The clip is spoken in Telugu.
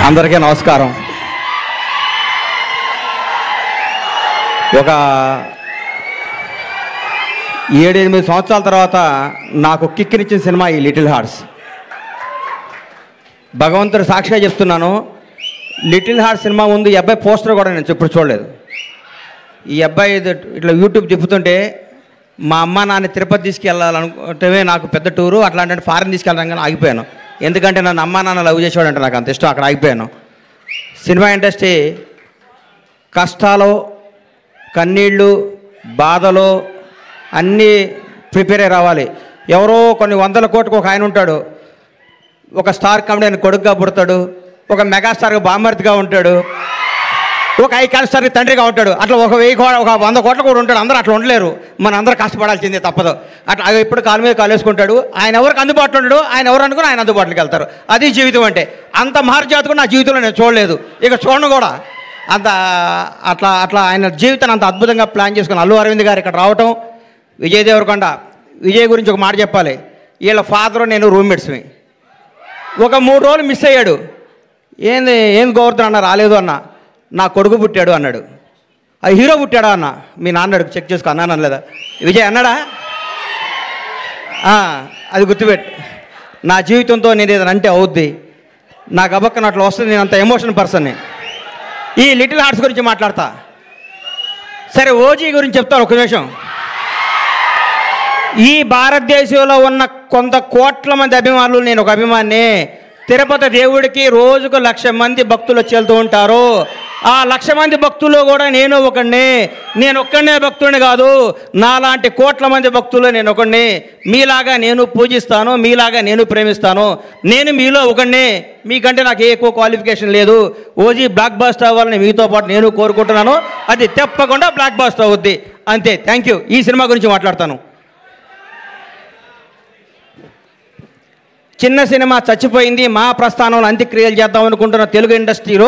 అందరికీ నమస్కారం. ఒక 7-8 సంవత్సరాల తర్వాత నాకు కిక్కినిచ్చిన సినిమా ఈ లిటిల్ హార్ట్స్. భగవంతుడు సాక్షిగా చెప్తున్నాను, లిటిల్ హార్ట్స్ సినిమా ముందు ఈ అబ్బాయి పోస్టర్ కూడా నేను ఎప్పుడు చూడలేదు. ఈ అబ్బాయి ఇట్లా యూట్యూబ్ తిప్పుతుంటే మా అమ్మ నాన్న తిరుపతి తీసుకెళ్ళాలనుకుంటే నాకు పెద్ద టూరు, అట్లాంటి ఫారెన్ తీసుకెళ్ళడం కానీ ఆగిపోయాను. ఎందుకంటే నన్ను అమ్మ నాన్న లవ్ చేసేవాడు అంటే నాకు అంత ఇష్టం, అక్కడ ఆగిపోయాను. సినిమా ఇండస్ట్రీ కష్టాలు, కన్నీళ్ళు, బాధలు అన్నీ ప్రిపేర్ అయ్యి రావాలి. ఎవరో కొన్ని 100 కోట్లకు ఒక ఆయన ఉంటాడు, ఒక స్టార్ కామెడీ కొడుకుగా పుడతాడు, ఒక మెగాస్టార్గా బామ్మర్తిగా ఉంటాడు, ఒక ఐకాన్ స్టార్కి తండ్రిగా ఉంటాడు. అట్లా ఒక 100 కోట్ల కూడా ఉంటాడు. అందరూ అట్లా ఉండలేరు, మన అందరూ కష్టపడాల్సిందే తప్పదు. అట్లా ఇప్పుడు కాలు మీద కాలు వేసుకుంటాడు. ఆయన ఎవరికి అందుబాటులో ఉంటాడు, ఆయన ఎవరు అనుకుని ఆయన అందుబాటులోకి వెళ్తారు. అది జీవితం అంటే. అంత మహర్జాతకు నా జీవితంలో నేను చూడలేదు, ఇక చూడను కూడా. అంత అట్లా ఆయన జీవితాన్ని అంత అద్భుతంగా ప్లాన్ చేసుకుని అల్లు అరవింద్ గారు ఇక్కడ రావటం, విజయ్ దేవరకొండ. విజయ్ గురించి ఒక మాట చెప్పాలి, వీళ్ళ ఫాదరు నేను రూమ్మేట్స్మి. ఒక 3 రోజులు మిస్ అయ్యాడు. ఏం గోవర్ధన్ అన్న రాలేదు అన్న, నా కొడుకు పుట్టాడు అన్నాడు. అది హీరో పుట్టాడా అన్న, మీ నాన్నడు చెక్ చేసుకో అన్నాను అనలేదా? విజయ్ అన్నాడా? అది గుర్తుపెట్టు. నా జీవితంతో నేను ఏదైనా అంటే అవుద్ది, నాకు అబక్కన అట్లా వస్తుంది. నేను అంత ఎమోషనల్ పర్సన్ని. ఈ లిటిల్ హార్ట్స్ గురించి మాట్లాడతా. సరే, ఓజీ గురించి చెప్తాను ఒక నిమిషం. ఈ భారతదేశంలో ఉన్న కొంత కోట్ల మంది అభిమానులు, నేను ఒక అభిమాని. తిరుపతి దేవుడికి రోజుకు 1,00,000 మంది భక్తులు వచ్చి వెళ్తూ ఉంటారు. ఆ 1,00,000 మంది భక్తుల్లో కూడా నేను ఒకడిని. నేను ఒక్కడనే భక్తుడిని కాదు, నాలాంటి కోట్ల మంది భక్తుల్లో నేను ఒకడిని. మీలాగా నేను పూజిస్తాను, మీలాగా నేను ప్రేమిస్తాను. నేను మీలో ఒకడిని, మీకంటే నాకు ఎక్కువ క్వాలిఫికేషన్ లేదు. ఓజీ బ్లాక్ బస్టర్ అవ్వాలని మీతో పాటు నేను కోరుకుంటున్నాను. అది తప్పకుండా బ్లాక్ బస్టర్ అవుద్ది, అంతే. Thank you. ఈ సినిమా గురించి మాట్లాడతాను. చిన్న సినిమా చచ్చిపోయింది. మా ప్రస్థానంలో అంత్యక్రియలు చేద్దాం అనుకుంటున్న తెలుగు ఇండస్ట్రీలో